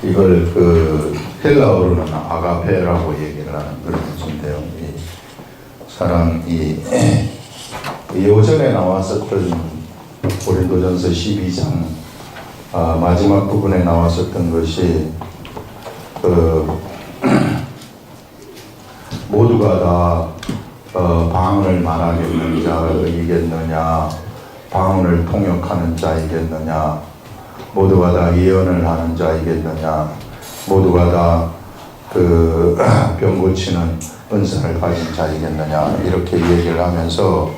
이걸 그 헬라어로는 아가페라고 얘기를 하는 그런 뜻인데요. 이 사랑이 오전에 나왔었던 고린도전서 12장 마지막 부분에 나왔었던 것이 모두가 다 방언을 말하겠는 자이겠느냐, 방언을 통역하는 자이겠느냐, 모두가 다 예언을 하는 자이겠느냐, 모두가 다 병 고치는 은사를 가진 자이겠느냐, 이렇게 얘기를 하면서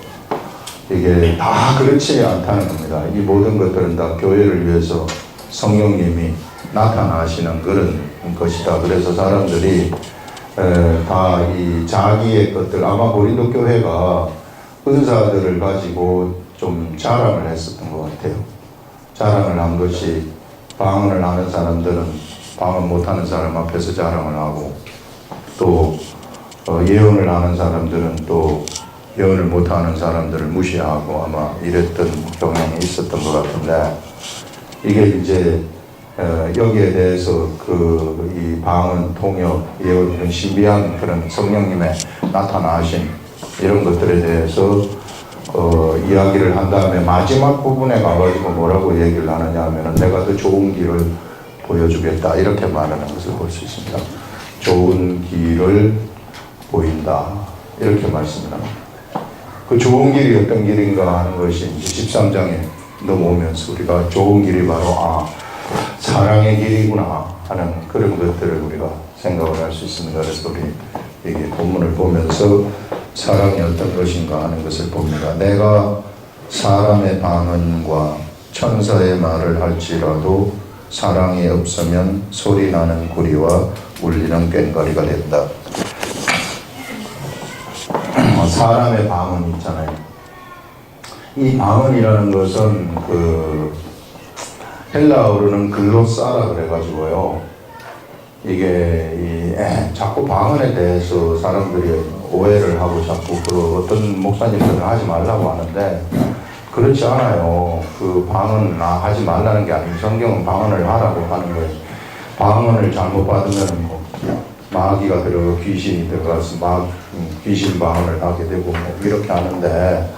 이게 다 그렇지 않다는 겁니다. 이 모든 것들은 다 교회를 위해서 성령님이 나타나시는 그런 것이다. 그래서 사람들이 다 이 자기의 것들, 아마 고린도 교회가 은사들을 가지고 좀 자랑을 했었던 것 같아요. 자랑을 한 것이, 방언을 하는 사람들은 방언 못하는 사람 앞에서 자랑을 하고, 또 예언을 하는 사람들은 또 예언을 못하는 사람들을 무시하고, 아마 이랬던 경향이 있었던 것 같은데, 이게 이제 여기에 대해서 이 방언, 통역, 예언, 이런 신비한 그런 성령님의 나타나신 이런 것들에 대해서 이야기를 한 다음에 마지막 부분에 가가지고 뭐라고 얘기를 하느냐 하면은, 내가 더 좋은 길을 보여주겠다, 이렇게 말하는 것을 볼 수 있습니다. 좋은 길을 보인다, 이렇게 말씀을 합니다. 그 좋은 길이 어떤 길인가 하는 것이 이제 13장에 넘어오면서 우리가 좋은 길이 바로 사랑의 길이구나 하는 그런 것들을 우리가 생각을 할 수 있습니다. 그래서 우리 여기 본문을 보면서 사랑이 어떤 것인가 하는 것을 봅니다. 내가 사람의 방언과 천사의 말을 할지라도 사랑이 없으면 소리나는 구리와 울리는 꽹과리가 된다. 사람의 방언이 있잖아요. 이 방언이라는 것은 헬라어로는 글로사라 그래가지고요. 이게 자꾸 방언에 대해서 사람들이 오해를 하고 자꾸 어떤 목사님들은 하지 말라고 하는데, 그렇지 않아요. 방언 하지 말라는 게 아니고 성경은 방언을 하라고 하는 거예요. 방언을 잘못 받으면 마귀가 들어가 귀신이 들어가서 귀신 방언을 하게 되고 이렇게 하는데,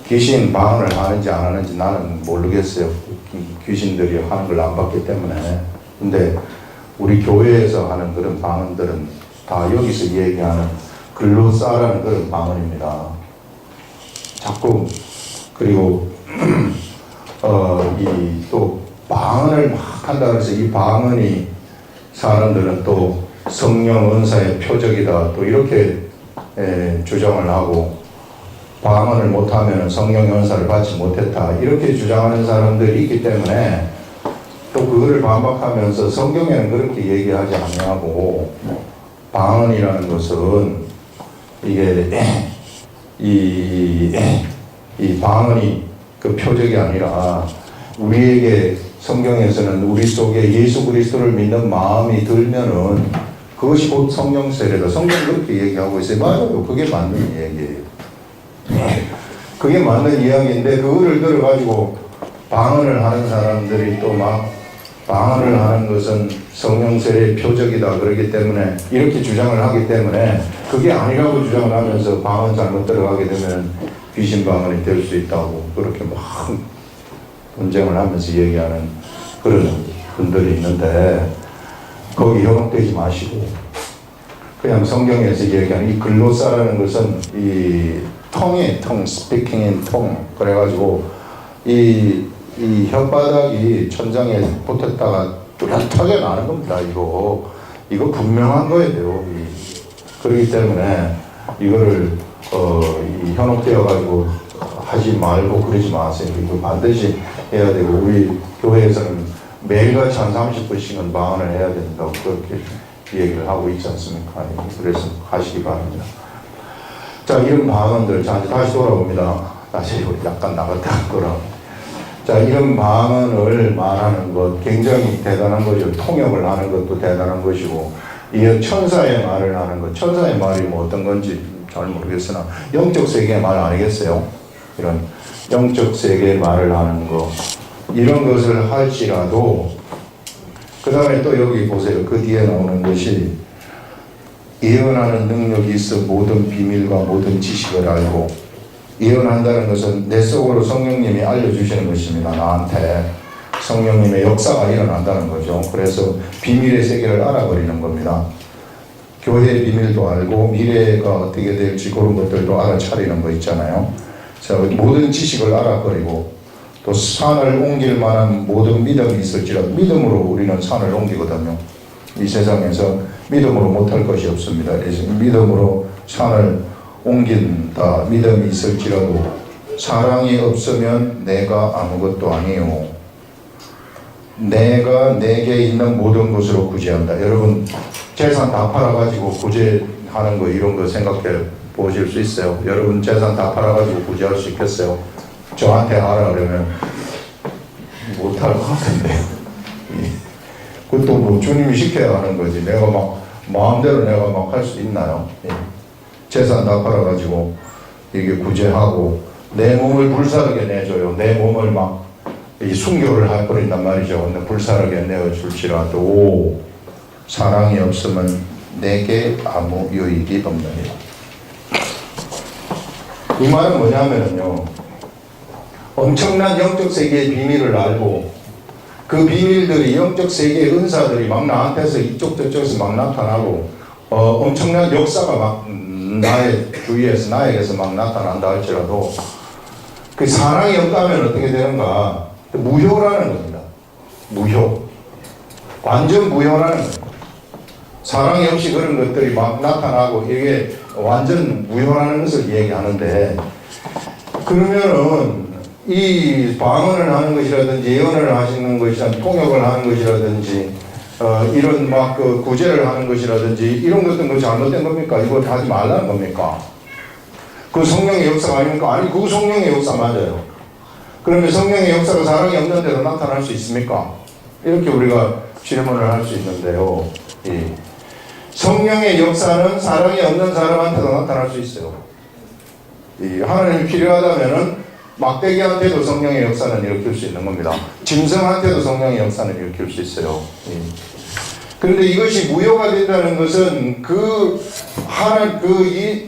귀신 방언을 하는지 안 하는지 나는 모르겠어요. 귀신들이 하는 걸 안 봤기 때문에. 근데 우리 교회에서 하는 그런 방언들은 다 여기서 얘기하는 글로사라는 그런 방언입니다. 자꾸 그리고 또 방언을 막 한다 그래서 이 방언이 사람들은 또 성령 은사의 표적이다, 또 이렇게 주장을 하고, 방언을 못하면 성령 은사를 받지 못했다, 이렇게 주장하는 사람들이 있기 때문에 또 그거를 반박하면서 성경에는 그렇게 얘기하지 않냐고, 방언이라는 것은 이게 이 방언이 그 표적이 아니라 우리에게 성경에서는 우리 속에 예수 그리스도를 믿는 마음이 들면은 그것이 곧 성령 세례다. 성경 그렇게 얘기하고 있어요. 맞아요. 그게 맞는 얘기예요. 그게 맞는 이야기인데, 그거를 들어가지고 방언을 하는 사람들이 또 막 방언을 하는 것은 성령 세례의 표적이다 그러기 때문에, 이렇게 주장을 하기 때문에, 그게 아니라고 주장을 하면서 방언 잘못 들어가게 되면 귀신 방언이 될 수 있다고 그렇게 막 분쟁을 하면서 얘기하는 그런 분들이 있는데, 거기 현혹되지 마시고 그냥 성경에서 얘기하는 이 글로사라는 것은 이 tongue, speaking in tongue, 그래가지고 이 혓바닥이 천장에 붙었다가 뚜렷하게 나는 겁니다. 이거 분명한 거예요. 그렇기 때문에 이거를 이 현혹되어가지고 하지 말고 그러지 마세요. 이거 반드시 해야 되고, 우리 교회에서는 매일같이 한 30분씩은 방언을 해야 된다고 그렇게 얘기를 하고 있지 않습니까? 그래서 하시기 바랍니다. 자, 이런 방언들, 자, 다시 돌아옵니다. 다시 약간 나갔다 돌아. 자, 이런 방언을 말하는 것 굉장히 대단한 거죠. 통역을 하는 것도 대단한 것이고, 이 천사의 말을 하는 것, 천사의 말이 뭐 어떤 건지 잘 모르겠으나 영적 세계의 말 아니겠어요? 이런 영적 세계의 말을 하는 것, 이런 것을 할지라도 그 다음에 또 여기 보세요. 그 뒤에 나오는 것이 예언하는 능력이 있어 모든 비밀과 모든 지식을 알고, 예언한다는 것은 내 속으로 성령님이 알려주시는 것입니다. 나한테 성령님의 역사가 일어난다는 거죠. 그래서 비밀의 세계를 알아버리는 겁니다. 교회의 비밀도 알고 미래가 어떻게 될지 그런 것들도 알아차리는 거 있잖아요. 자, 모든 지식을 알아버리고 또 산을 옮길 만한 모든 믿음이 있을지라도, 믿음으로 우리는 산을 옮기거든요. 이 세상에서 믿음으로 못할 것이 없습니다. 그래서 믿음으로 산을 옮긴다. 믿음이 있을지라도 사랑이 없으면 내가 아무것도 아니요. 내가 내게 있는 모든 것으로 구제한다. 여러분 재산 다 팔아가지고 구제하는 거 이런 거 생각해 보실 수 있어요? 여러분 재산 다 팔아가지고 구제할 수 있겠어요? 저한테 하라 그러면 못할 것 같은데. 그것도 뭐 주님이 시켜야 하는 거지. 내가 막 마음대로 내가 막 할 수 있나요? 재산 다 팔아가지고 이게 구제하고 내 몸을 불사르게 내줘요. 내 몸을 막 이 순교를 할 거린단 말이죠. 근데 불사르게 내어줄지라도 사랑이 없으면 내게 아무 유익이 없느니라. 이 말은 뭐냐면요, 엄청난 영적 세계의 비밀을 알고 그 비밀들이 영적 세계의 은사들이 막 나한테서 이쪽 저쪽에서 막 나타나고 엄청난 역사가 막 나의 주위에서 나에게서 막 나타난다 할지라도 그 사랑이 없다면 어떻게 되는가? 무효라는 겁니다. 무효. 완전 무효라는 겁니다. 사랑이 없이 그런 것들이 막 나타나고 이게 완전 무효라는 것을 얘기하는데, 그러면은 이 방언을 하는 것이라든지 예언을 하시는 것이라든지 통역을 하는 것이라든지 이런 막 그 구제를 하는 것이라든지 이런 것들은 그 잘못된 겁니까? 이거 하지 말라는 겁니까? 그 성령의 역사가 아닙니까? 아니, 그 성령의 역사 맞아요. 그러면 성령의 역사가 사랑이 없는 데로 나타날 수 있습니까? 이렇게 우리가 질문을 할 수 있는데요. 예. 성령의 역사는 사랑이 없는 사람한테도 나타날 수 있어요. 예. 하나님이 필요하다면은 막대기한테도 성령의 역사는 일으킬 수 있는 겁니다. 짐승한테도 성령의 역사는 일으킬 수 있어요. 예. 그런데 이것이 무효가 된다는 것은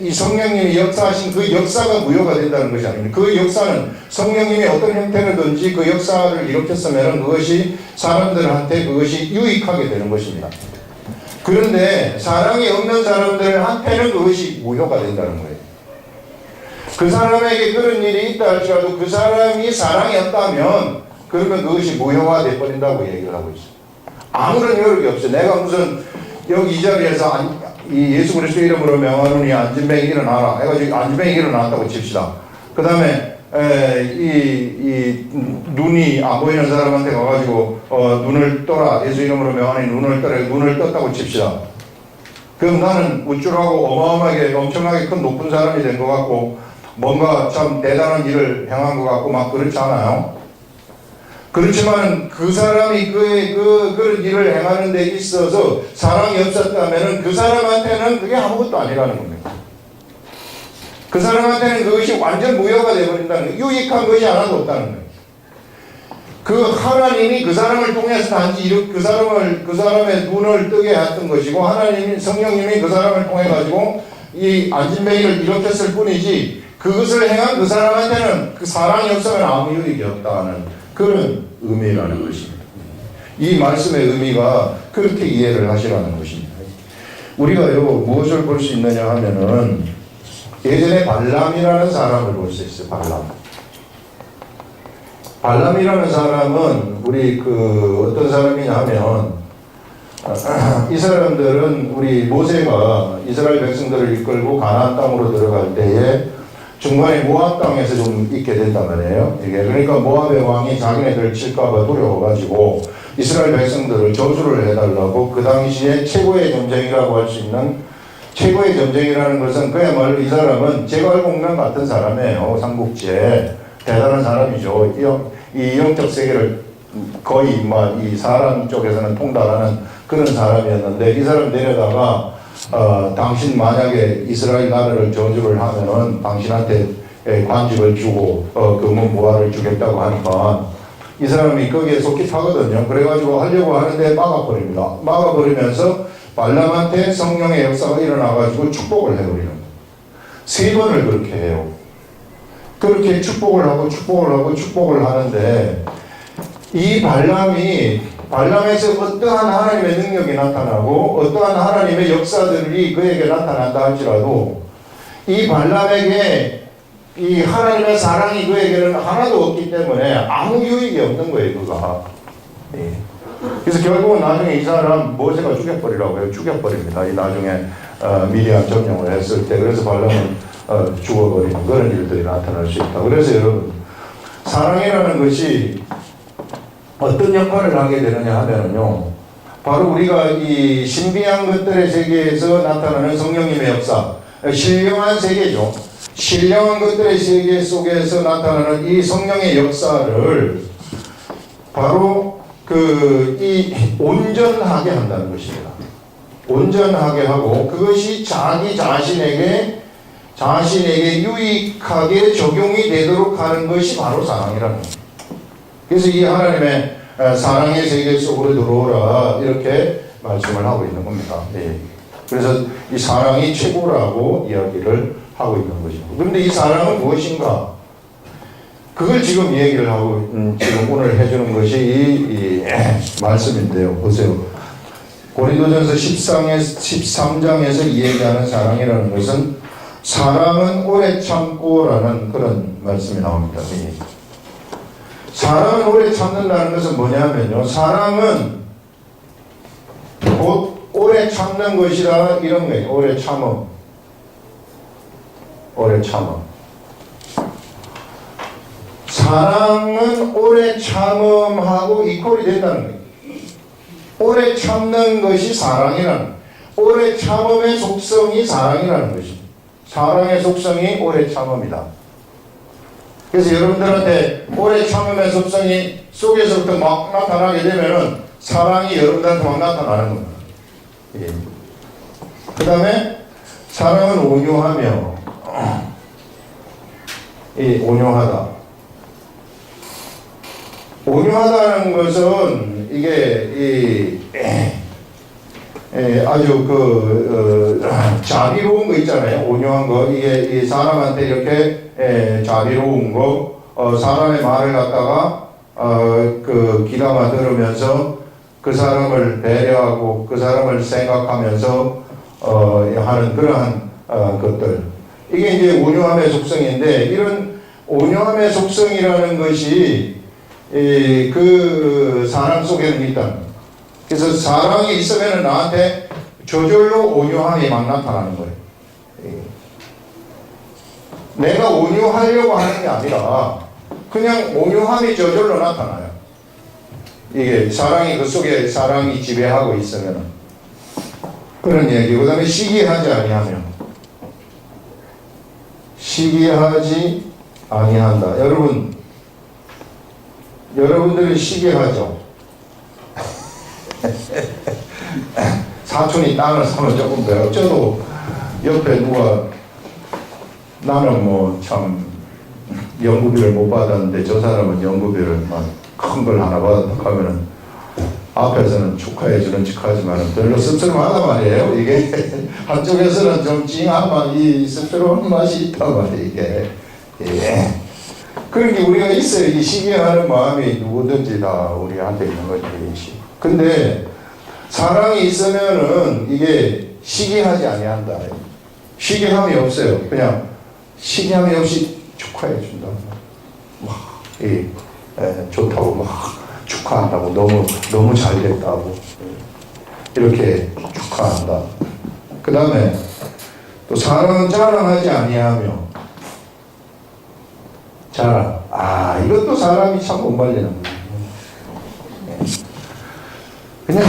이 성령님이 역사하신 그 역사가 무효가 된다는 것이 아닙니다. 그 역사는 성령님이 어떤 형태로든지 그 역사를 일으켰으면 그것이 사람들한테 그것이 유익하게 되는 것입니다. 그런데 사랑이 없는 사람들한테는 그것이 무효가 된다는 거예요. 그 사람에게 그런 일이 있다 할지라도 그 사람이 사랑이 없다면 그러면 그것이 무효가 되어버린다고 얘기를 하고 있어요. 아무런 효력이 없어요. 내가 무슨 여기 이 자리에서 이 예수 그리스도 이름으로 명하노니 안진뱅이 일어나라 해가지고 안진뱅이 일어났다고 칩시다. 그 다음에 이 눈이 안 보이는 사람한테 가가지고 눈을 떠라, 예수 이름으로 명하니 눈을 떠라, 눈을 떴다고 칩시다. 그럼 나는 우쭐하고 어마어마하게 엄청나게 큰 높은 사람이 된 것 같고 뭔가 참 대단한 일을 행한 것 같고 막 그렇지 않아요? 그렇지만 그 사람이 그런 일을 행하는 데 있어서 사랑이 없었다면 그 사람한테는 그게 아무것도 아니라는 겁니다. 그 사람한테는 그것이 완전 무효가 되어버린다는 거예요. 유익한 것이 하나도 없다는 거예요. 그 하나님이 그 사람을 통해서 단지 그 사람의 눈을 뜨게 했던 것이고 하나님이 성령님이 그 사람을 통해 가지고 이 안진뱅이를 일으켰을 뿐이지 그것을 행한 그 사람한테는 그 사랑이 없으면 아무 유익이 없다는 그런 의미라는 것입니다. 이 말씀의 의미가 그렇게 이해를 하시라는 것입니다. 우리가요 무엇을 볼 수 있느냐 하면은 예전에 발람이라는 사람을 볼 수 있어요. 발람이라는 사람은 우리 어떤 사람이냐 하면 이 사람들은 우리 모세가 이스라엘 백성들을 이끌고 가나안 땅으로 들어갈 때에 중간에 모압 땅에서 좀 있게 된단 말이에요. 이게 그러니까 모압의 왕이 자기네들 칠까봐 두려워가지고 이스라엘 백성들을 저주를 해달라고 그 당시에 최고의 점쟁이라고 할 수 있는 최고의 점쟁이라는 것은 그야말로 이 사람은 제갈공명 같은 사람이에요. 삼국지에 대단한 사람이죠. 이 영적 세계를 거의 이 사람 쪽에서는 통달하는 그런 사람이었는데 이 사람 데려다가 당신 만약에 이스라엘 나라를 저주를 하면은 당신한테 관직을 주고 금은 무화를 주겠다고 하니까 이 사람이 거기에 속깃하거든요. 그래가지고 하려고 하는데 막아버립니다. 막아버리면서 발람한테 성령의 역사가 일어나가지고 축복을 해버리는 거예요. 3번을 그렇게 해요. 그렇게 축복을 하고 축복을 하고 축복을 하는데 이 발람에서 어떠한 하나님의 능력이 나타나고 어떠한 하나님의 역사들이 그에게 나타난다 할지라도 이 발람에게 이 하나님의 사랑이 그에게는 하나도 없기 때문에 아무 유익이 없는 거예요, 그가. 예. 그래서 결국은 나중에 이 사람 모세가 죽여버리라고 해요. 죽여버립니다. 이 나중에 미디안 점령을 했을 때. 그래서 발람은 죽어버리는 그런 일들이 나타날 수 있다. 그래서 여러분, 사랑이라는 것이 어떤 역할을 하게 되느냐 하면은요, 바로 우리가 이 신비한 것들의 세계에서 나타나는 성령님의 역사, 신령한 세계죠. 신령한 것들의 세계 속에서 나타나는 이 성령의 역사를 바로 이 온전하게 한다는 것입니다. 온전하게 하고 그것이 자기 자신에게 유익하게 적용이 되도록 하는 것이 바로 사랑이라는 겁니다. 그래서 이 하나님의 사랑의 세계 속으로 들어오라 이렇게 말씀을 하고 있는 겁니다. 예. 그래서 이 사랑이 최고라고 이야기를 하고 있는 것입니다. 그런데 이 사랑은 무엇인가? 그걸 지금 얘기를 하고 지금 오늘 해주는 것이 이 말씀인데요. 보세요. 고린도전서 13장에서 이야기하는 사랑이라는 것은 사랑은 오래 참고라는 그런 말씀이 나옵니다. 사랑은 오래 참는다는 것은 뭐냐면요. 사랑은 곧 오래 참는 것이다 이런 거예요. 오래 참음. 오래 참음. 사랑은 오래 참음하고 이퀄이 된다는 거예요. 오래 참는 것이 사랑이라는, 오래 참음의 속성이 사랑이라는 것입니다. 사랑의 속성이 오래 참음이다. 그래서 여러분들한테 오래 참음의 속성이 속에서부터 막 나타나게 되면은 사랑이 여러분들한테 막 나타나는 겁니다. 예. 그 다음에 사랑은 온유하며, 온유하다. 온유하다는 것은 이게 아주 자비로운 거 있잖아요. 온유한 거. 이게 이 사람한테 이렇게 자비로운 거, 사람의 말을 갖다가 귀담아 들으면서 그 사람을 배려하고 그 사람을 생각하면서 하는 그러한 것들. 이게 이제 온유함의 속성인데, 이런 온유함의 속성이라는 것이 그 사랑 속에는 있다. 그래서 사랑이 있으면 나한테 저절로 온유함이 막 나타나는 거예요. 내가 온유하려고 하는 게 아니라 그냥 온유함이 저절로 나타나요. 이게 사랑이 그 속에 사랑이 지배하고 있으면 그런 얘기. 그 다음에 시기하지 아니하며, 시기하지 아니한다. 여러분들이 시기하죠. 사촌이 땅을 사면 조금 더 어쩌도 옆에 누가 나는 뭐 참 연구비를 못 받았는데 저 사람은 연구비를 막 큰 걸 하나 받았다 하면은 앞에서는 축하해 주는 척하지만 별로 씁쓸하단 말이에요. 이게 한쪽에서는 좀 찡한 맛이, 씁쓸한 맛이 있단 말이에요. 이게. 예. 그러니까 우리가 있어요. 이 시기하는 마음이 누구든지 다 우리한테 있는 거지. 근데 사랑이 있으면은 이게 시기하지 아니한다. 시기함이 없어요. 그냥 시기함이 없이 축하해 준다. 막 좋다고 막 축하한다고, 너무 잘 됐다고 이렇게 축하한다. 그 다음에 또 사랑은 자랑하지 아니하며, 자랑. 이것도 사람이 참 못 말리는 거예요. 그냥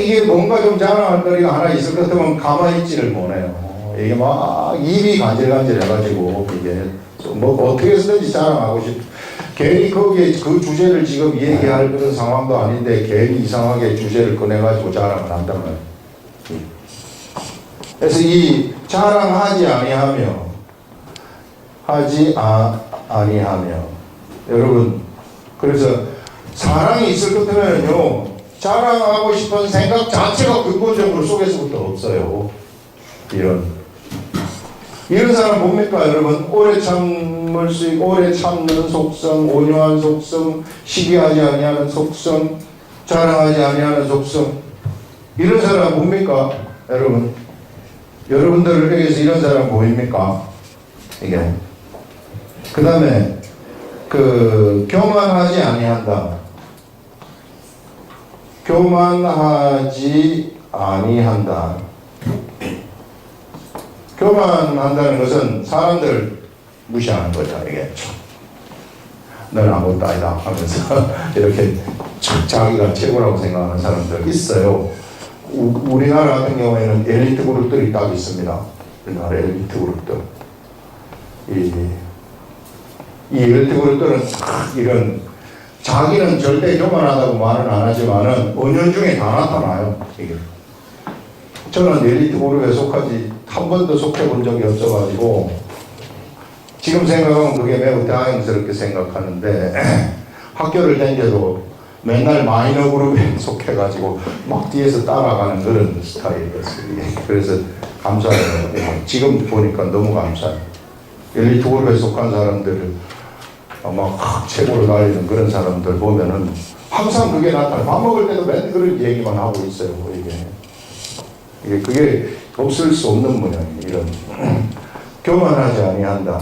이게 뭔가 좀 자랑할 거리가 하나 있을 것 같으면 가만히 있지를 못해요. 이게 막 입이 간질간질 해가지고 이게 뭐 어떻게 해서든지 자랑하고 괜히 거기에 그 주제를 지금 얘기할 그런 상황도 아닌데 괜히 이상하게 주제를 꺼내가지고 자랑을 한단 말이에요. 그래서 이 자랑하지 아니하며, 아니하며, 여러분 그래서 사랑이 있을 것 같으면요, 자랑하고 싶은 생각 자체가 근본적으로 속에서부터 없어요. 이런 사람 뭡니까, 여러분? 오래 참을 수 있고, 오래 참는 속성, 온유한 속성, 시기하지 아니하는 속성, 자랑하지 아니하는 속성. 이런 사람 뭡니까, 여러분? 여러분들에게서 이런 사람 보입니까? 이게. 그 다음에, 교만하지 아니한다. 교만하지 아니한다. 교만한다는 것은 사람들을 무시하는 거죠. 이게 너는 아무것도 아니다 하면서 이렇게 자기가 최고라고 생각하는 사람들 있어요. 우리나라 같은 경우에는 엘리트 그룹들이 딱 있습니다. 우리나라 엘리트 그룹들. 이 엘리트 그룹들은 이런 자기는 절대 교만하다고 말은 안 하지만은 은연중에 다 나타나요. 이게. 저는 엘리트 그룹에 속하지 한 번도 속해 본 적이 없어가지고 지금 생각하면 그게 매우 다행스럽게 생각하는데 학교를 다녀도 맨날 마이너 그룹에 속해가지고 막 뒤에서 따라가는 그런 스타일이었어요. 그래서 감사해요. 지금 보니까 너무 감사해요. 엘리트 그룹에 속한 사람들을 막 최고로 달리는 그런 사람들 보면은 항상 그게 나타나요. 밥 먹을 때도 맨날 그런 얘기만 하고 있어요. 그게 없을 수 없는 모양이에요. 이런 교만하지 아니한다.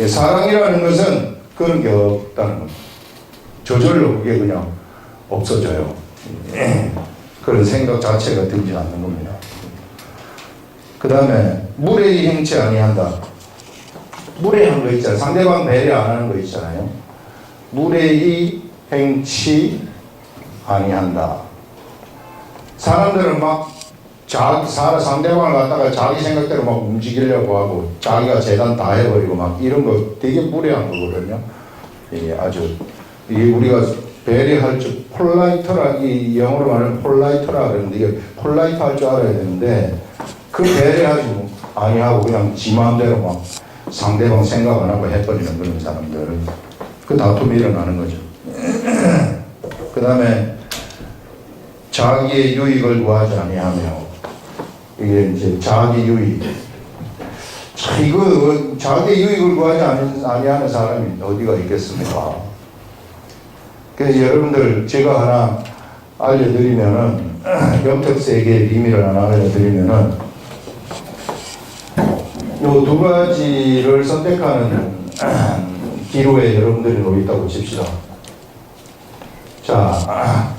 사랑이라는 것은 그런 게 없다는 겁니다. 저절로 그게 그냥 없어져요. 그런 생각 자체가 들지 않는 겁니다. 그 다음에 무례히 행치 아니한다. 무례한 거 있잖아요. 상대방 배려 안 하는 거 있잖아요. 무례히 행치 아니한다. 사람들은 막 상대방을 갖다가 자기 생각대로 막 움직이려고 하고 자기가 재단 다 해버리고 막 이런 거 되게 무례한 거거든요. 이게 아주 이게 우리가 배려할 줄 폴라이터라, 이 영어로 말하면 폴라이터라 그러는데 이게 폴라이터 할 줄 알아야 되는데 그 배려하지 아니하고 그냥 지 마음대로 막 상대방 생각 안 하고 해버리는 그런 사람들, 그 다툼이 일어나는 거죠. 그 다음에 자기의 유익을 구하지 아니하며, 이게 이제 자기 유익. 이거 자기의 유익을 구하지 아니하는 사람이 어디가 있겠습니까? 그래서 여러분들 제가 하나 알려드리면은 영특세계의 비밀을 하나 알려드리면은 요 두 가지를 선택하는 기로에 여러분들이 놓여 있다고 칩시다. 자,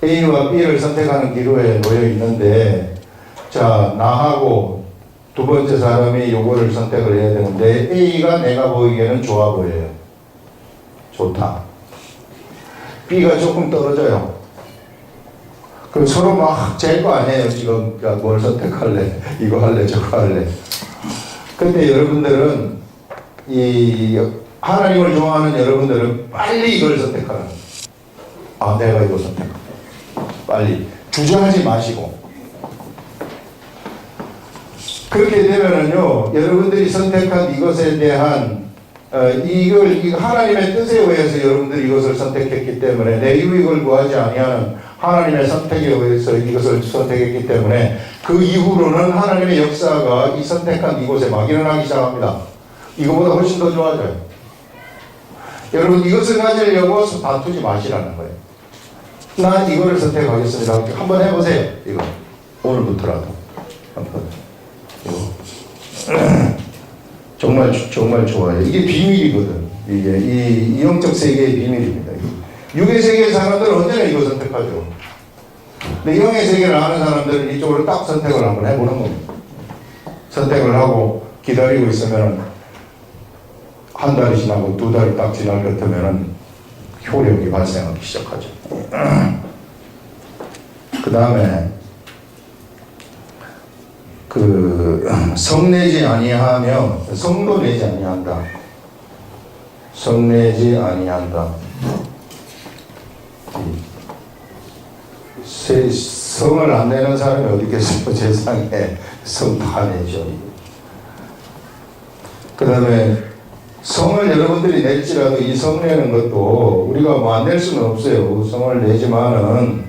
A와 B를 선택하는 기로에 놓여 있는데, 자, 나하고 두 번째 사람이 요거를 선택을 해야 되는데, A가 내가 보기에는 좋아 보여요. 좋다. B가 조금 떨어져요. 그럼 서로 막 잴 거 아니에요. 지금 야, 뭘 선택할래? 이거 할래? 저거 할래? 근데 여러분들은 이 하나님을 좋아하는 여러분들은 빨리 이걸 선택하는 거예요. 아, 내가 이거 선택할게. 빨리 주저하지 마시고. 그렇게 되면은요, 여러분들이 선택한 이것에 대한 이걸 하나님의 뜻에 의해서 여러분들이 이것을 선택했기 때문에, 내 유익을 구하지 아니하는 하나님의 선택에 의해서 이것을 선택했기 때문에 그 이후로는 하나님의 역사가 이 선택한 이곳에 막 일어나기 시작합니다. 이거보다 훨씬 더 좋아져요. 여러분, 이것을 가지려고 다투지 마시라는 거예요. 난 이거를 선택하겠습니다. 한번 해보세요. 이거 오늘부터라도 한번. 이거 정말 좋아요. 이게 비밀이거든. 이게 이 영적 세계의 비밀입니다. 육의 세계의 사람들은 언제나 이거 선택하죠. 근데 영의 세계를 아는 사람들은 이쪽으로 딱 선택을 한번 해보는 겁니다. 선택을 하고 기다리고 있으면 한 달이 지나고 두 달이 딱 지날 것 같으면 효력이 발생하기 시작하죠. 그 다음에 성내지 아니하며, 성도 내지 아니한다. 성내지 아니한다. 성을 안 내는 사람이 어디 있겠습니까? 세상에 성 다 내죠. 그 다음에 성을 여러분들이 낼지라도 이 성 내는 것도 우리가 뭐 안 낼 수는 없어요. 성을 내지만은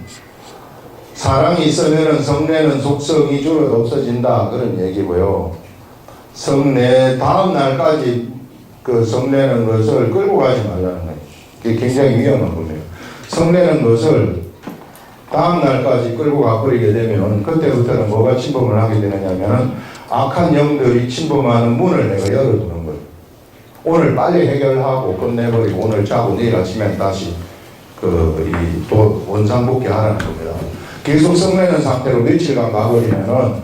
사랑이 있으면은 성 내는 속성이 줄어도 없어진다 그런 얘기고요. 성 내 다음 날까지 그 성 내는 것을 끌고 가지 말라는 거예요. 그게 굉장히 위험한 거예요. 성 내는 것을 다음 날까지 끌고 가버리게 되면 그때부터는 뭐가 침범을 하게 되느냐면은 악한 영들이 침범하는 문을 내가 열어두는 거예요. 오늘 빨리 해결하고 끝내버리고 오늘 자고 내일 아침에 다시 또 원상복귀 하라는 겁니다. 계속 성내는 상태로 며칠간 가버리면은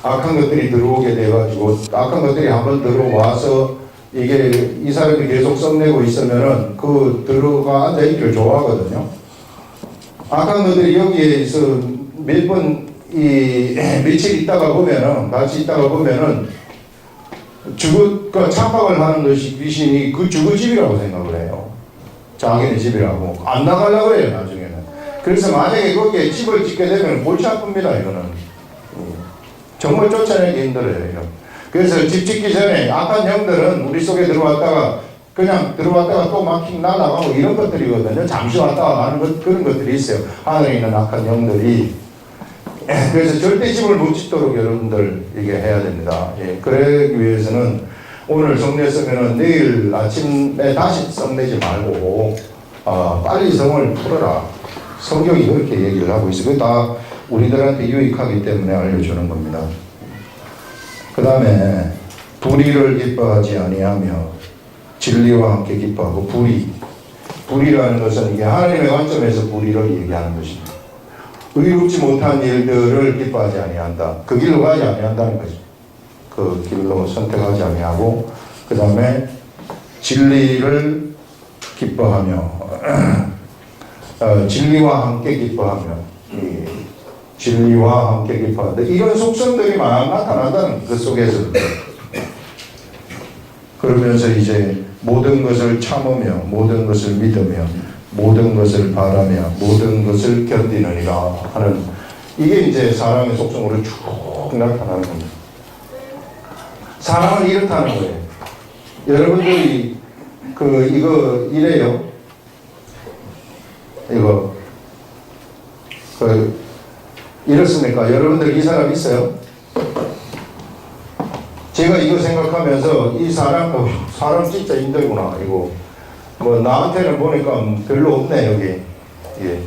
악한 것들이 들어오게 돼가지고 악한 것들이 한번 들어와서 이게 이 사람이 계속 성내고 있으면은 그 들어가 앉아있기를 좋아하거든요. 악한 것들이 여기에서 몇 번 며칠 있다가 보면은 같이 있다가 보면은 착각을 하는 것이 귀신이 그 주거집이라고 생각을 해요. 자기네 집이라고. 안 나가려고 해요, 나중에는. 그래서 만약에 거기에 집을 짓게 되면 골치 아픕니다, 이거는. 정말 쫓아내기 힘들어요, 이거. 그래서 집 짓기 전에 악한 형들은 우리 속에 들어왔다가 그냥 들어왔다가 또 막 날아가고 이런 것들이거든요. 잠시 왔다가 가는 그런 것들이 있어요. 하늘에 있는 악한 형들이. 그래서 절대 집을 못 짓도록 여러분들 이게 해야 됩니다. 예, 그러기 위해서는 오늘 성내서면은 내일 아침에 다시 성내지 말고 빨리 성을 풀어라. 성경이 그렇게 얘기를 하고 있어요. 그게 다 우리들한테 유익하기 때문에 알려주는 겁니다. 그 다음에 불의를 기뻐하지 아니하며 진리와 함께 기뻐하고 불의라는 것은 이게 하나님의 관점에서 불의를 얘기하는 것입니다. 의롭지 못한 일들을 기뻐하지 아니한다. 그 길로 가지 아니한다는 거죠. 그 길로 선택하지 아니하고 그 다음에 진리를 기뻐하며 진리와 함께 기뻐하며 진리와 함께 기뻐한다. 이런 속성들이 막 나타난다는 그 속에서 그러면서 이제 모든 것을 참으며 모든 것을 믿으며 모든 것을 바라며 모든 것을 견디느니라 하는 이게 이제 사랑의 속성으로 쭉 나타나는 겁니다. 사랑은 이렇다는 거예요. 여러분들이 이거 이래요. 이렇습니까? 여러분들 이 사람 있어요? 제가 이거 생각하면서 이 사람 진짜 힘들구나 이거. 뭐 나한테는 보니까 별로 없네 여기. 예.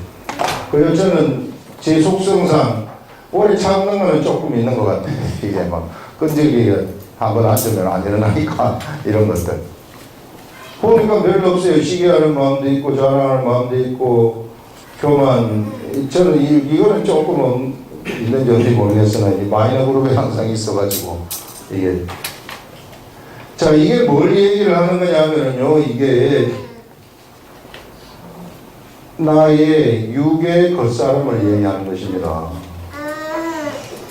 그래서 저는 제 속성상 오래 참는 거는 조금 있는 것 같아요. 이게 막 끈질기게 한번 앉으면 안 일어나니까 이런 것들. 보니까 별로 없어요. 시기하는 마음도 있고 자랑하는 마음도 있고 교만. 저는 이거는 조금 있는지 어디 모르겠으나 마이너 그룹에 항상 있어가지고 이게. 자, 이게 뭘 얘기를 하는 거냐면요, 이게 나의 육의 겉사람을 얘기하는 것입니다.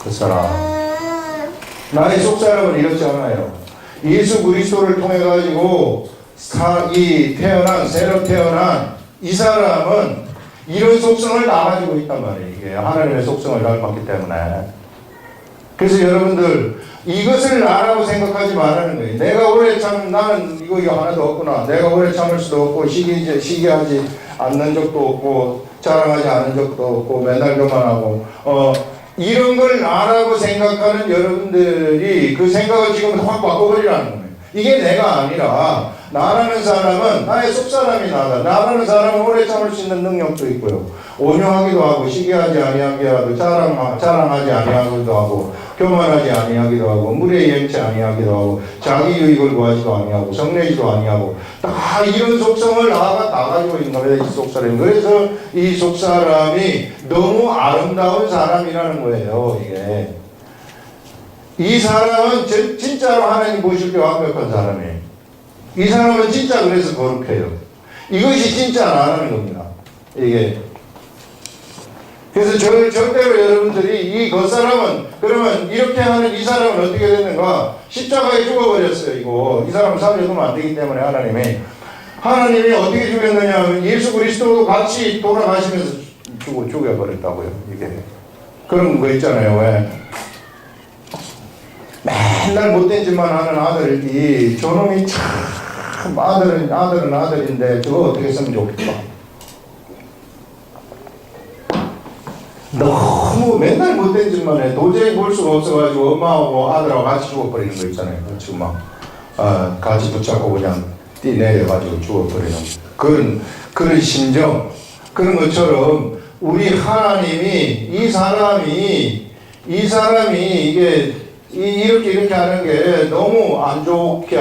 겉사람. 나의 속사람은 이렇지 않아요. 예수 그리스도를 통해 가지고 새로 태어난 이 사람은 이런 속성을 다 가지고 있단 말이에요. 이게 하나님의 속성을 닮았기 때문에. 그래서 여러분들 이것을 나라고 생각하지 말라는 거예요. 내가 오래 나는 이거 하나도 없구나. 내가 오래 참을 수도 없고 시기하지 않는 적도 없고 자랑하지 않은 적도 없고 맨날 교만하고 이런 걸 나라고 생각하는 여러분들이 그 생각을 지금 확 바꿔버리라는 거예요. 이게 내가 아니라 나라는 사람은 나의 속사람이 나다. 나라는 사람은 오래 참을 수 있는 능력도 있고요. 온유하기도 하고 시기하지 아니하기도 하고 자랑하지 아니하기도 하고 교만하지 아니하기도 하고 무례히 행치 아니하기도 하고 자기 유익을 구하지도 아니하고 성내지도 아니하고 다 이런 속성을 다 가지고 있는 겁니다. 이 속사람이. 그래서 이 속사람이 너무 아름다운 사람이라는 거예요. 이게 이 사람은 진짜로 하나님 보실 때 완벽한 사람이에요. 이 사람은 진짜 그래서 거룩해요. 이것이 진짜 나라는 겁니다. 이게. 그래서 절대로 여러분들이 이 겉사람은 그러면 이렇게 하는 이 사람은 어떻게 되는가? 십자가에 죽어버렸어요. 이거. 이 사람은 살려두면 안 되기 때문에 하나님이 어떻게 죽였느냐 하면 예수 그리스도도 같이 돌아가시면서 죽여버렸다고요. 이게. 그런 거 있잖아요. 왜? 맨날 못된 짓만 하는 아들이 저놈이 참 참 아들은 아들인데 저거 어떻게 했으면 좋겠다. 너무 맨날 못된 짓만 해. 도저히 볼 수가 없어가지고 엄마하고 아들하고 같이 죽어버리는 거 있잖아요. 지금 막 같이 붙잡고 그냥 뛰내려가지고 죽어버리는 그런 심정, 그런 것처럼 우리 하나님이 이 사람이 이게 이렇게 하는 게 너무 안 좋게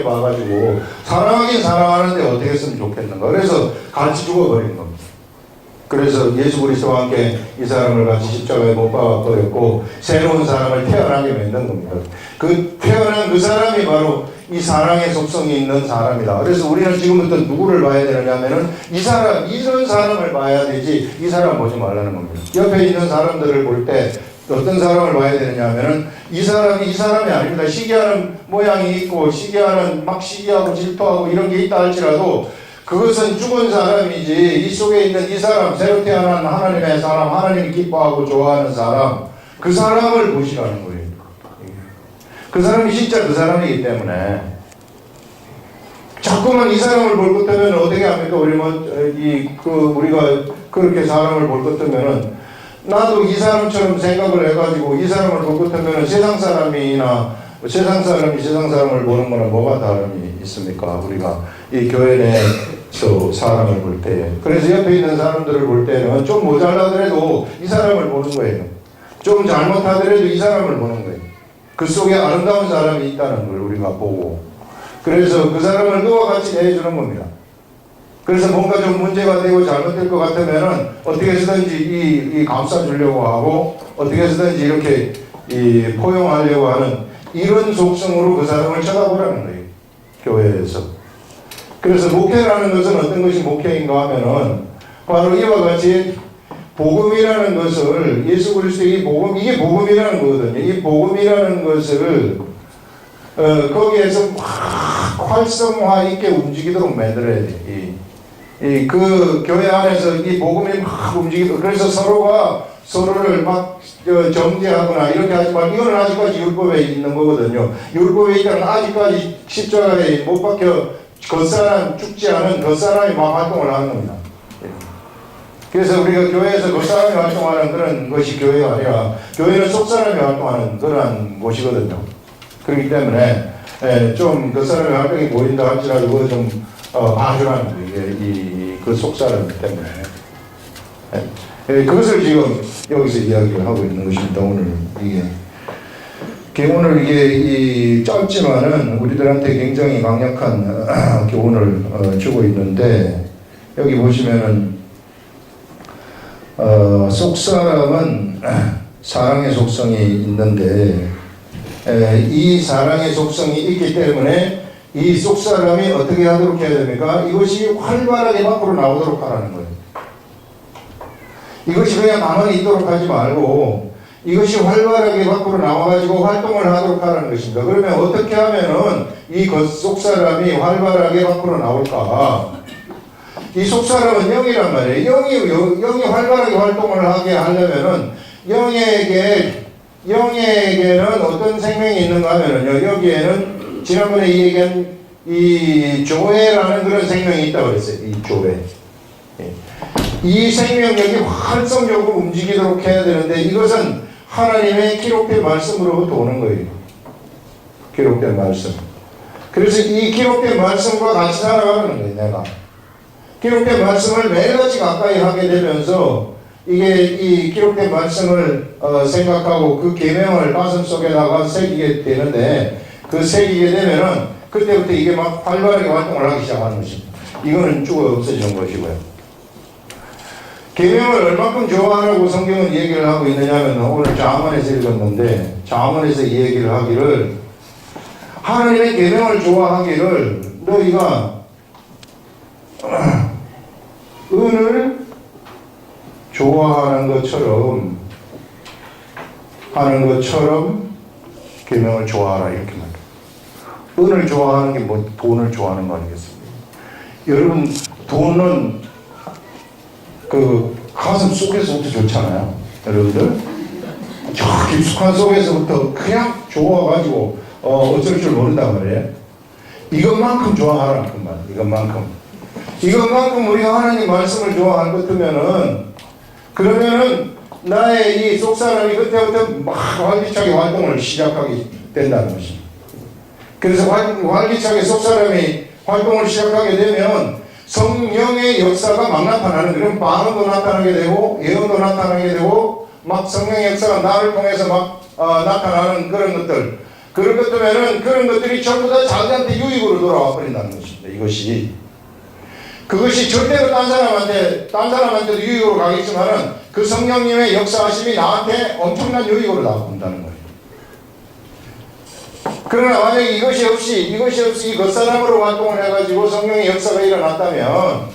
봐가지고 사랑하긴 사랑하는데 어떻게 했으면 좋겠는가. 그래서 같이 죽어버리는 겁니다. 그래서 예수 그리스도와 함께 이 사람을 같이 십자가에 못 박아버렸고 새로운 사람을 태어나게 만든 겁니다. 그 태어난 그 사람이 바로 이 사랑의 속성이 있는 사람이다. 그래서 우리는 지금부터 누구를 봐야 되느냐면은 이런 사람을 봐야 되지 이 사람 보지 말라는 겁니다. 옆에 있는 사람들을 볼 때 어떤 사람을 봐야 되느냐면은 이 사람이 아닙니다. 시기하는 모양이 있고 막 시기하고 질투하고 이런 게 있다 할지라도 그것은 죽은 사람이지 이 속에 있는 이 사람, 새로 태어난 하나님의 사람, 하나님이 기뻐하고 좋아하는 사람, 그 사람을 보시라는 거예요. 그 사람이 진짜 그 사람이기 때문에 자꾸만 이 사람을 볼 것 같으면 어떻게 합니까? 우리가 그렇게 사람을 볼 것 같으면은 나도 이 사람처럼 생각을 해가지고 이 사람을 볼 것 같으면 세상 사람이 세상 사람을 보는 거는 뭐가 다름이 있습니까? 우리가 이 교회 내에서 사람을 볼 때. 그래서 옆에 있는 사람들을 볼 때는 좀 모자라더라도 이 사람을 보는 거예요. 좀 잘못하더라도 이 사람을 보는 거예요. 그 속에 아름다운 사람이 있다는 걸 우리가 보고. 그래서 그 사람을 그와 같이 대해주는 겁니다. 그래서 뭔가 좀 문제가 되고 잘못될 것 같으면은 어떻게 해서든지 감싸주려고 하고 어떻게 해서든지 이렇게 포용하려고 하는 이런 속성으로 그 사람을 쳐다보라는 거예요. 교회에서. 그래서 목회라는 것은 어떤 것이 목회인가 하면은 바로 이와 같이 복음이라는 것을 예수 그리스도의 이게 복음이라는 거거든요. 이 복음이라는 것을 거기에서 막 활성화 있게 움직이도록 만들어야 돼. 그 교회 안에서 이 복음이 막 움직이도록. 그래서 서로가 서로를 막 정죄하거나 이렇게 하지 말고 이거는 아직까지 율법에 있는 거거든요. 율법에 있다는 아직까지 십자가에 못 박혀 겉사람 죽지 않은 겉사람이 막 활동을 하는 겁니다. 그래서 우리가 교회에서 겉사람이 활동하는 그런 것이 교회가 아니라 교회는 속사람이 활동하는 그런 곳이거든요. 그렇기 때문에 좀 겉사람의 활동이 보인다 할지라도 그거 좀 봐주라는 거예요. 그 속사람 때문에. 그것을 지금 여기서 이야기를 하고 있는 것입니다. 오늘 이게 짧지만은 우리들한테 굉장히 강력한 교훈을 주고 있는데 여기 보시면은 속사람은 사랑의 속성이 있는데 이 사랑의 속성이 있기 때문에 이 속사람이 어떻게 하도록 해야 됩니까? 이것이 활발하게 밖으로 나오도록 하라는 거예요. 이것이 그냥 가만히 있도록 하지 말고 이것이 활발하게 밖으로 나와가지고 활동을 하도록 하라는 것입니다. 그러면 어떻게 하면은 이 속사람이 활발하게 밖으로 나올까? 이 속사람은 영이란 말이에요. 영이 활발하게 활동을 하게 하려면은 영에게는 어떤 생명이 있는가 하면은요, 여기에는 지난번에 얘기한 이 조회라는 그런 생명이 있다고 그랬어요. 이 조회. 이 생명력이 활성적으로 움직이도록 해야 되는데 이것은 하나님의 기록된 말씀으로부터 오는 거예요. 기록된 말씀. 그래서 이 기록된 말씀과 같이 살아가는 거예요. 내가 기록된 말씀을 매일같이 가까이 하게 되면서 이게 이 기록된 말씀을 생각하고 그 계명을 가슴속에다가 새기게 되는데 그 새기게 되면은 그때부터 이게 막 활발하게 활동을 하기 시작하는 것입니다. 이거는 쭉 없어지는 것이고요. 계명을 얼마큼 좋아하라고 성경은 얘기를 하고 있느냐면 오늘 잠언에서 읽었는데 잠언에서 이 얘기를 하기를 하나님의 계명을 좋아하기를 너희가 은을 좋아하는 것처럼 계명을 좋아하라 이렇게 말해요. 은을 좋아하는 게 뭐 돈을 좋아하는 거 아니겠습니까? 여러분 돈은 그 가슴 속에서부터 좋잖아요. 여러분들 저 깊숙한 속에서부터 그냥 좋아가지고 어쩔 줄 모른단 말이에요. 이것만큼 좋아하라 그 말. 이것만큼 우리가 하나님 말씀을 좋아할 것 같으면은 그러면은 나의 이 속사람이 그때부터 막 활기차게 활동을 시작하게 된다는 것입니다. 그래서 활기차게 속사람이 활동을 시작하게 되면 성령의 역사가 막 나타나는, 그런 반응도 나타나게 되고 예언도 나타나게 되고 막 성령의 역사가 나를 통해서 막 나타나는 그런 것들, 그런 것들면은 그런 것들이 전부 다 자기한테 유익으로 돌아와 버린다는 것입니다. 그것이 절대로 딴 사람한테도 유익으로 가겠지만은 그 성령님의 역사하심이 나한테 엄청난 유익으로 나온다는 거예요. 그러나 만약에 이것이 없이 이 겉사람으로 활동을 해가지고 성령의 역사가 일어났다면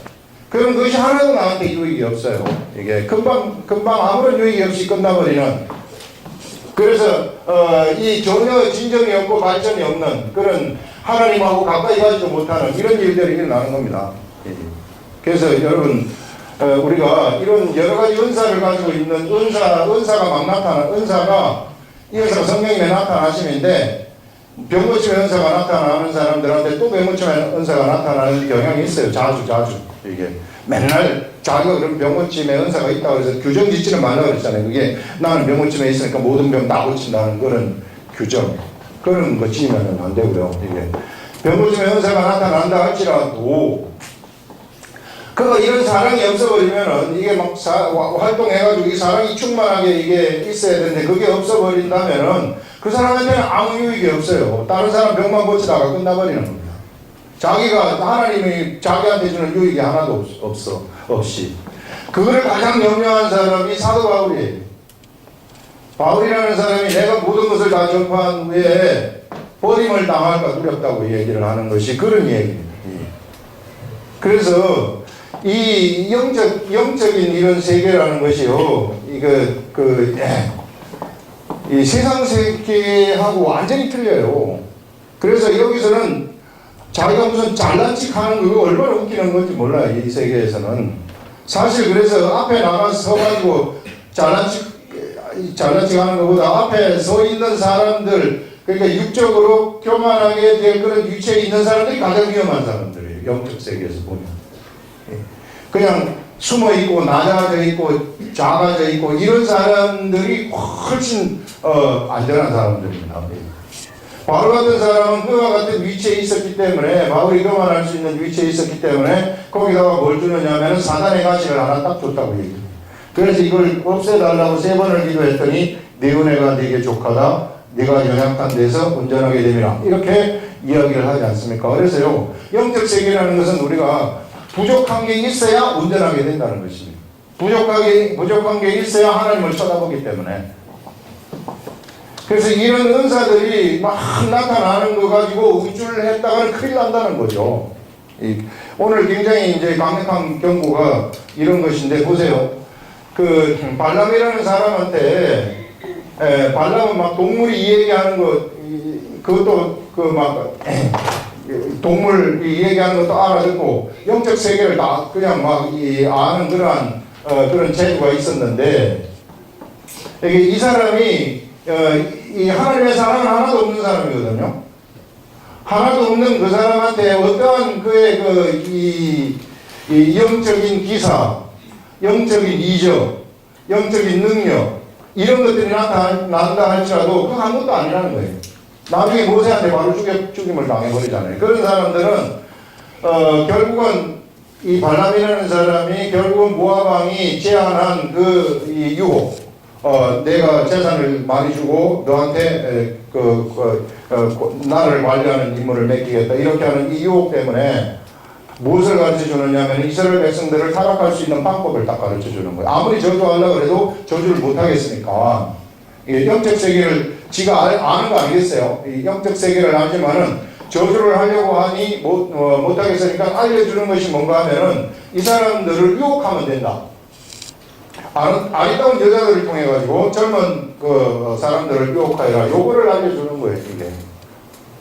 그럼 그것이 하나도 나한테 유익이 없어요. 이게 금방 아무런 유익이 없이 끝나버리는, 그래서 이 전혀 진전이 없고 발전이 없는 그런 하나님하고 가까이 가지도 못하는 이런 일들이 일어나는 겁니다. 그래서 여러분 우리가 이런 여러 가지 은사를 가지고 있는 은사가 막 나타나는 이 은사가 성령님의 나타나심인데 병 고침의 은사가 나타나는 사람들한테 또 병 고침의 은사가 나타나는 경향이 있어요. 자주 이게 맨날 자기가 그런 병 고침의 은사가 있다고 해서 규정 짓지는 말라고 그랬잖아요. 그게 나는 병 고침에 있으니까 모든 병 다 고친다는 그런 규정, 그런 거 지으면 안 되고요. 이게 병 고침의 은사가 나타난다 할지라도 그거 이런 사랑이 없어버리면은 이게 막 활동해가지고 이 사랑이 충만하게 이게 있어야 되는데 그게 없어버린다면은 그 사람한테는 아무 유익이 없어요. 다른 사람 병만 고치다가 끝나버리는 겁니다. 자기가 하나님이 자기한테 주는 유익이 하나도 없이 그거를 가장 염려한 사람이 사도 바울이에요. 바울이라는 사람이 내가 모든 것을 다 접한 후에 버림을 당할까 두렵다고 얘기를 하는 것이 그런 얘기입니다. 그래서 이 영적인 이런 세계라는 것이요, 이 세상 세계하고 완전히 틀려요. 그래서 여기서는 자기가 무슨 잘난 척 하는 거 얼마나 웃기는 건지 몰라요. 이 세계에서는. 사실 그래서 앞에 나가서 서가지고 잘난 척 하는 것보다 앞에 서 있는 사람들, 그러니까 육적으로 교만하게 될 그런 위치에 있는 사람들이 가장 위험한 사람들이에요. 영적 세계에서 보면. 그냥 숨어 있고 낮아져 있고 작아져 있고 이런 사람들이 훨씬 안전한 사람들입니다. 바울 같은 사람은 그와 같은 위치에 있었기 때문에, 바울이 교만할 수 있는 위치에 있었기 때문에 거기다가 뭘 주느냐면 사단의 가시를 하나 딱 줬다고 얘기해요. 그래서 이걸 없애달라고 3번을 기도했더니 네 은혜가 네게 족하다, 네가 연약한 데서 운전하게 되리라, 이렇게 이야기를 하지 않습니까? 그래서요, 영적 세계라는 것은 우리가 부족한 게 있어야 운전하게 된다는 것입니다. 부족한 게 있어야 하나님을 쳐다보기 때문에. 그래서 이런 은사들이 막 나타나는 거 가지고 의주를 했다가는 큰일 난다는 거죠. 오늘 굉장히 이제 강력한 경고가 이런 것인데, 보세요. 그 발람이라는 사람한테 발람은 막 동물이 얘기하는 것, 그것도 동물 얘기하는 것도 알아듣고 영적 세계를 다 그냥 막 아는 그런 재주가 있었는데, 이 사람이 이 하나님의 사랑은 하나도 없는 사람이거든요. 하나도 없는 그 사람한테 어떠한 그의 이 영적인 기사, 영적인 이적, 영적인 능력, 이런 것들이 나타난다 할지라도 그건 아무것도 아니라는 거예요. 나중에 모세한테 바로 죽임을 당해버리잖아요. 그런 사람들은 결국은 이 발람이라는 사람이 결국은 모압 왕이 제안한 이 유혹, 내가 재산을 많이 주고 너한테 나를 관리하는 임무를 맡기겠다, 이렇게 하는 이 유혹 때문에 무엇을 가르쳐 주느냐면 이스라엘 백성들을 타락할 수 있는 방법을 딱 가르쳐 주는 거예요. 아무리 저주하려고 해도 저주를 못 하겠으니까. 영적 세계를 지가 아는 거 아니겠어요? 이 영적 세계를 알지만은 저주를 하려고 하니 못 하겠으니까 알려주는 것이 뭔가 하면은 이 사람들을 유혹하면 된다. 아리따운 여자들을 통해 가지고 젊은 사람들을 유혹하여라, 요거를 알려주는 거예요. 이게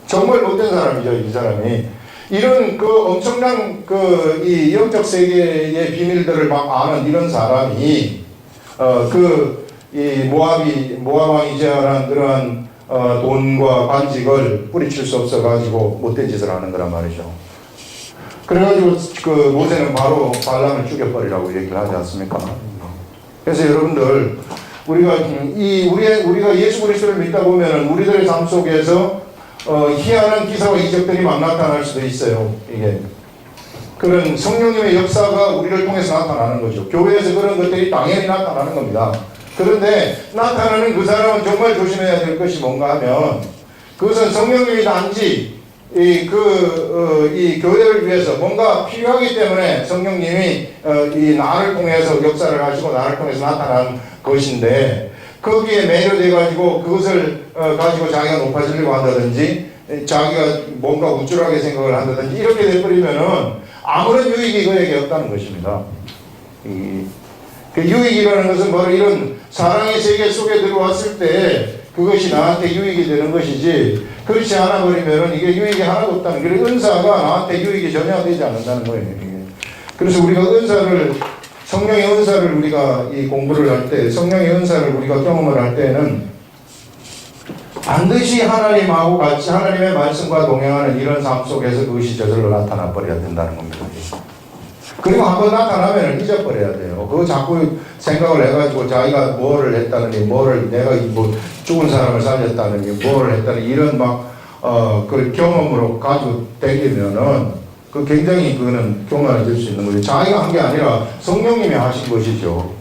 정말 못된 사람이죠, 이 사람이. 이런 엄청난 이 영적 세계의 비밀들을 막 아는 이런 사람이 이 모압 왕이 제안한 그러한 돈과 관직을 뿌리칠 수 없어가지고 못된 짓을 하는 거란 말이죠. 그래가지고 그 모세는 바로 발람을 죽여버리라고 얘기를 하지 않습니까? 그래서 여러분들 우리가 예수 그리스도를 믿다 보면은 우리들의 삶 속에서 희한한 기사와 이적들이 막 나타날 수도 있어요. 이게 그런 성령님의 역사가 우리를 통해서 나타나는 거죠. 교회에서 그런 것들이 당연히 나타나는 겁니다. 그런데 나타나는 그 사람은 정말 조심해야 될 것이 뭔가 하면 그것은 성령님이 단지 이 교회를 위해서 뭔가 필요하기 때문에 성령님이 이 나를 통해서 역사를 하시고 나를 통해서 나타난 것인데 거기에 매료돼 가지고 그것을 가지고 자기가 높아지려고 한다든지 자기가 뭔가 우쭐하게 생각을 한다든지 이렇게 돼버리면은 아무런 유익이 그에게 없다는 것입니다. 그 유익이라는 것은 바로 이런 사랑의 세계 속에 들어왔을 때 그것이 나한테 유익이 되는 것이지 그렇지 않아 버리면은 이게 유익이 하나도 없다는 거예요. 은사가 나한테 유익이 전혀 되지 않는다는 거예요. 그래서 우리가 성령의 은사를 우리가 이 공부를 할 때, 성령의 은사를 우리가 경험을 할 때는 반드시 하나님하고 같이 하나님의 말씀과 동행하는 이런 삶 속에서 그것이 저절로 나타나 버려야 된다는 겁니다. 그리고 한번 나타나면 잊어버려야 돼요. 그거 자꾸 생각을 해가지고 자기가 뭐를 했다느니, 내가 뭐 죽은 사람을 살렸다느니, 뭐를 했다느니, 이런 그 경험으로 가지고 다니면은 그 굉장히 그거는 교만이 될 수 있는 거죠. 자기가 한 게 아니라 성령님이 하신 것이죠.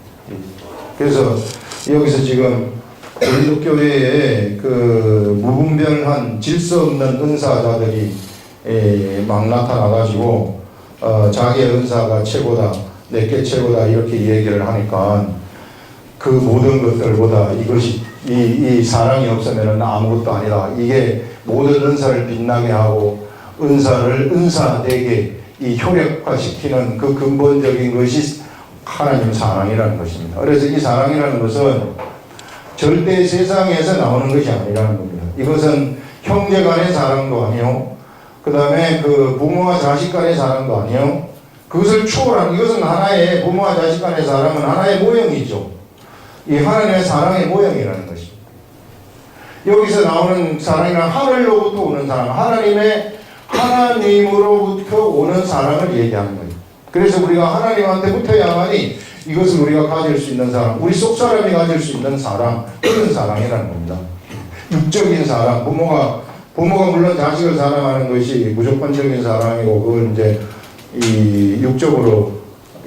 그래서 여기서 지금 고린도 교회에 그 무분별한 질서 없는 은사자들이 막 나타나가지고 자기의 은사가 최고다, 내게 최고다 이렇게 얘기를 하니까 그 모든 것들보다 이것이 이 사랑이 없으면 아무것도 아니다. 이게 모든 은사를 빛나게 하고 은사되게 이 효력화시키는 그 근본적인 것이 하나님 사랑이라는 것입니다. 그래서 이 사랑이라는 것은 절대 세상에서 나오는 것이 아니라는 겁니다. 이것은 형제 간의 사랑도 아니요. 그 다음에 그 부모와 자식 간의 사랑도 아니요. 그것을 초월한, 이것은 하나의 부모와 자식 간의 사랑은 하나의 모형이죠. 이 하나님의 사랑의 모형이라는 것입니다. 여기서 나오는 사랑이란 하늘로부터 오는 사랑, 하나님으로부터 오는 사랑을 얘기하는 거예요. 그래서 우리가 하나님한테 붙어야만이 이것을 우리가 가질 수 있는 사랑, 우리 속 사람이 가질 수 있는 사랑, 그런 사랑이라는 겁니다. 육적인 사랑, 부모가 물론 자식을 사랑하는 것이 무조건적인 사랑이고, 그걸 이제 이 육적으로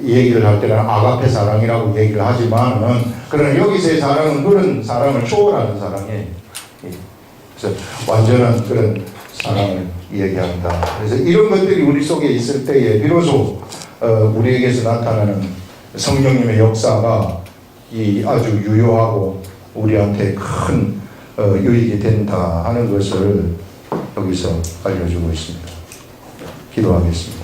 얘기를 할 때는 아가페 사랑이라고 얘기를 하지만은, 그러나 여기서의 사랑은 그런 사랑을 초월하는 사랑이에요. 그래서 완전한 그런 사랑을 이야기합니다. 그래서 이런 것들이 우리 속에 있을 때에 비로소 우리에게서 나타나는 성령님의 역사가 아주 유효하고 우리한테 큰 유익이 된다 하는 것을 여기서 알려주고 있습니다. 기도하겠습니다.